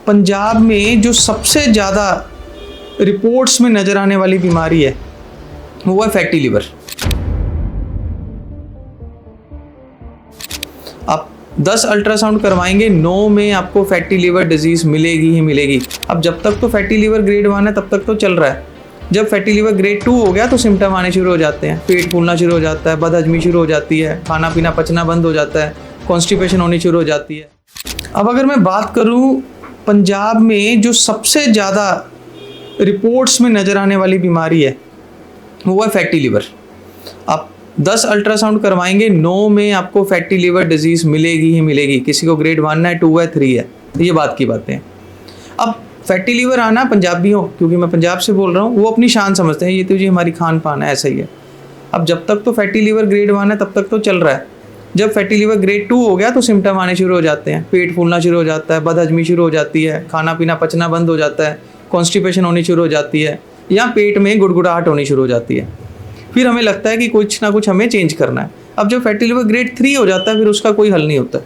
पंजाब में जो सबसे ज़्यादा रिपोर्ट्स में नज़र आने वाली बीमारी है वो है फैटी लिवर। आप 10 अल्ट्रासाउंड करवाएंगे, 9 में आपको फैटी लिवर डिजीज़ मिलेगी ही मिलेगी। अब जब तक तो फैटी लिवर ग्रेड 1 है तब तक तो चल रहा है। जब फैटी लिवर ग्रेड 2 हो गया तो सिम्टम आने शुरू हो जाते हैं, पेट फूलना शुरू हो जाता है, बदहजमी शुरू हो जाती है, खाना पीना पचना बंद हो जाता है, कॉन्स्टिपेशन होनी शुरू हो जाती है। अब अगर मैं बात करूँ पंजाब में जो सबसे ज़्यादा रिपोर्ट्स में नज़र आने वाली बीमारी है वो है फैटी लिवर। आप 10 अल्ट्रासाउंड करवाएंगे, 9 में आपको फैटी लिवर डिजीज़ मिलेगी ही मिलेगी। किसी को ग्रेड 1 है, 2 है, 3 है, तो ये बात की बातें हैं। अब फैटी लिवर आना पंजाबियों, क्योंकि मैं पंजाब से बोल रहा हूँ, वो अपनी शान समझते हैं, ये तो जी हमारी खान पान है, ऐसा ही है। अब जब तक तो फैटी लिवर ग्रेड 1 है तब तक तो चल रहा है। जब फैटी लिवर ग्रेड 2 हो गया तो सिम्टम आने शुरू हो जाते हैं, पेट फूलना शुरू हो जाता है, बदहजमी शुरू हो जाती है, खाना पीना पचना बंद हो जाता है, कॉन्स्टिपेशन होनी शुरू हो जाती है, या पेट में गुड़गुड़ाहट होनी शुरू हो जाती है। फिर हमें लगता है कि कुछ ना कुछ हमें चेंज करना है। अब जब फैटी लिवर ग्रेड 3 हो जाता है फिर उसका कोई हल नहीं होता।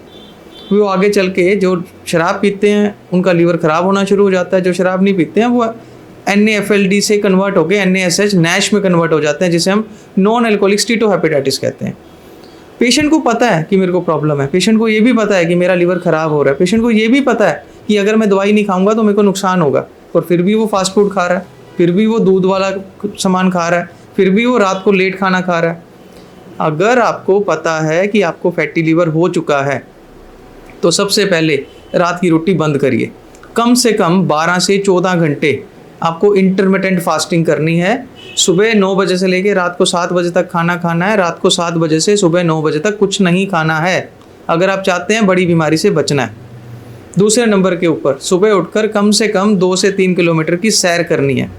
वो आगे चल के जो शराब पीते हैं उनका लीवर ख़राब होना शुरू हो जाता है, जो शराब नहीं पीते हैं वो NAFLD से कन्वर्ट होकर NASH नैश में कन्वर्ट हो जाते हैं, जिसे हम नॉन एल्कोहलिक स्टीटोहेपेटाइटिस कहते हैं। पेशेंट को पता है कि मेरे को प्रॉब्लम है, पेशेंट को ये भी पता है कि मेरा लीवर ख़राब हो रहा है, पेशेंट को ये भी पता है कि अगर मैं दवाई नहीं खाऊंगा तो मेरे को नुकसान होगा, और फिर भी वो फास्ट फूड खा रहा है, फिर भी वो दूध वाला सामान खा रहा है, फिर भी वो रात को लेट खाना खा रहा है। अगर आपको पता है कि आपको फैटी लीवर हो चुका है तो सबसे पहले रात की रोटी बंद करिए। कम से कम 12 से 14 घंटे आपको इंटरमिटेंट फास्टिंग करनी है। सुबह 9 बजे से लेकर रात को 7 बजे तक खाना खाना है, रात को 7 बजे से सुबह 9 बजे तक कुछ नहीं खाना है, अगर आप चाहते हैं बड़ी बीमारी से बचना है। दूसरे नंबर के ऊपर सुबह उठकर कम से कम 2 से 3 किलोमीटर की सैर करनी है।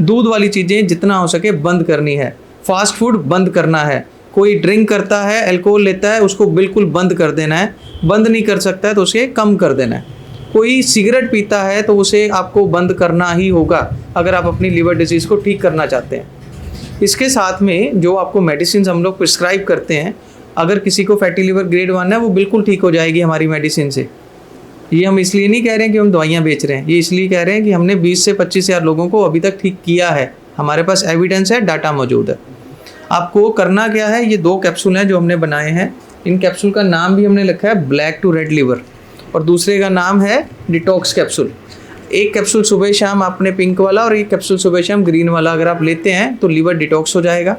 दूध वाली चीज़ें जितना हो सके बंद करनी है। फास्ट फूड बंद करना है। कोई ड्रिंक करता है, अल्कोहल लेता है, उसको बिल्कुल बंद कर देना है। बंद नहीं कर सकता है तो उसे कम कर देना है। कोई सिगरेट पीता है तो उसे आपको बंद करना ही होगा अगर आप अपनी लीवर डिजीज़ को ठीक करना चाहते हैं। इसके साथ में जो आपको मेडिसिन हम लोग प्रिस्क्राइब करते हैं, अगर किसी को फैटी लीवर ग्रेड 1 है वो बिल्कुल ठीक हो जाएगी हमारी मेडिसिन से। ये हम इसलिए नहीं कह रहे हैं कि हम दवाइयाँ बेच रहे हैं, ये इसलिए कह रहे हैं कि हमने 20 से 25 हज़ार लोगों को अभी तक ठीक किया है। हमारे पास एविडेंस है, डाटा मौजूद है। आपको करना क्या है, ये 2 कैप्सूल हैं जो हमने बनाए हैं। इन कैप्सूल का नाम भी हमने लिखा है ब्लैक टू रेड लीवर, और दूसरे का नाम है डिटॉक्स कैप्सूल। एक कैप्सूल सुबह शाम आपने पिंक वाला और एक कैप्सूल सुबह शाम ग्रीन वाला अगर आप लेते हैं तो लीवर डिटॉक्स हो जाएगा।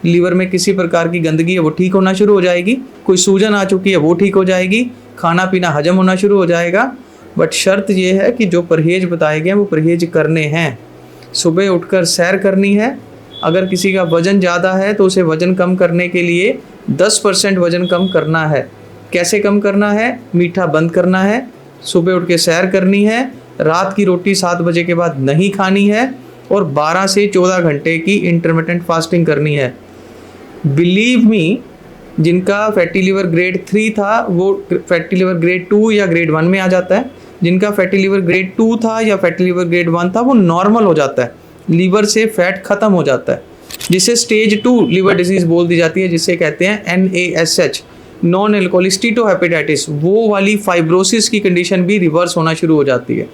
लीवर में किसी प्रकार की गंदगी है वो ठीक होना शुरू हो जाएगी, कोई सूजन आ चुकी है वो ठीक हो जाएगी, खाना पीना हजम होना शुरू हो जाएगा। बट शर्त ये है कि जो परहेज बताए गए हैं वो परहेज करने हैं। सुबह उठकर सैर करनी है। अगर किसी का वज़न ज़्यादा है तो उसे वज़न कम करने के लिए 10% वज़न कम करना है। कैसे कम करना है? मीठा बंद करना है, सुबह उठ के सैर करनी है, रात की रोटी 7 बजे के बाद नहीं खानी है, और 12 से 14 घंटे की इंटरमिटेंट फास्टिंग करनी है। बिलीव मी, जिनका फैटी लिवर ग्रेड 3 था वो फैटी लिवर ग्रेड 2 या ग्रेड 1 में आ जाता है। जिनका फैटी लिवर ग्रेड 2 था या फैटी लिवर ग्रेड 1 था वो नॉर्मल हो जाता है, लीवर से फैट ख़त्म हो जाता है, जिसे स्टेज 2 लीवर डिजीज़ बोल दी जाती है, जिसे कहते हैं NASH नॉन एल्कोहलिक स्टीटोहेपेटाइटिस। वो वाली फाइब्रोसिस की कंडीशन भी रिवर्स होना शुरू हो जाती है।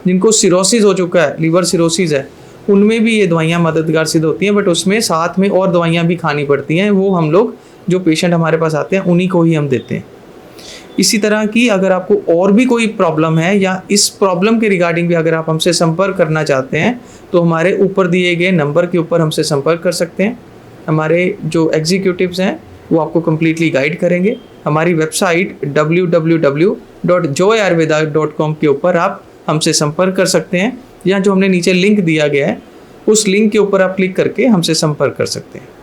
जिनको सिरोसिस हो चुका है, लीवर सिरोसिस है, उनमें भी ये दवाइयाँ मददगार सिद्ध होती हैं, बट उसमें साथ में और दवाइयाँ भी खानी पड़ती हैं। वो हम लोग जो पेशेंट हमारे पास आते हैं उन्हीं को ही हम देते हैं। इसी तरह की अगर आपको और भी कोई प्रॉब्लम है या इस प्रॉब्लम के रिगार्डिंग भी अगर आप हमसे संपर्क करना चाहते हैं तो हमारे ऊपर दिए गए नंबर के ऊपर हमसे संपर्क कर सकते हैं। हमारे जो एग्जीक्यूटिव्स हैं वो आपको कम्प्लीटली गाइड करेंगे। हमारी वेबसाइट www.joyayurveda.com के ऊपर आप हमसे संपर्क कर सकते हैं, या जो हमने नीचे लिंक दिया गया है उस लिंक के ऊपर आप क्लिक करके हमसे संपर्क कर सकते हैं।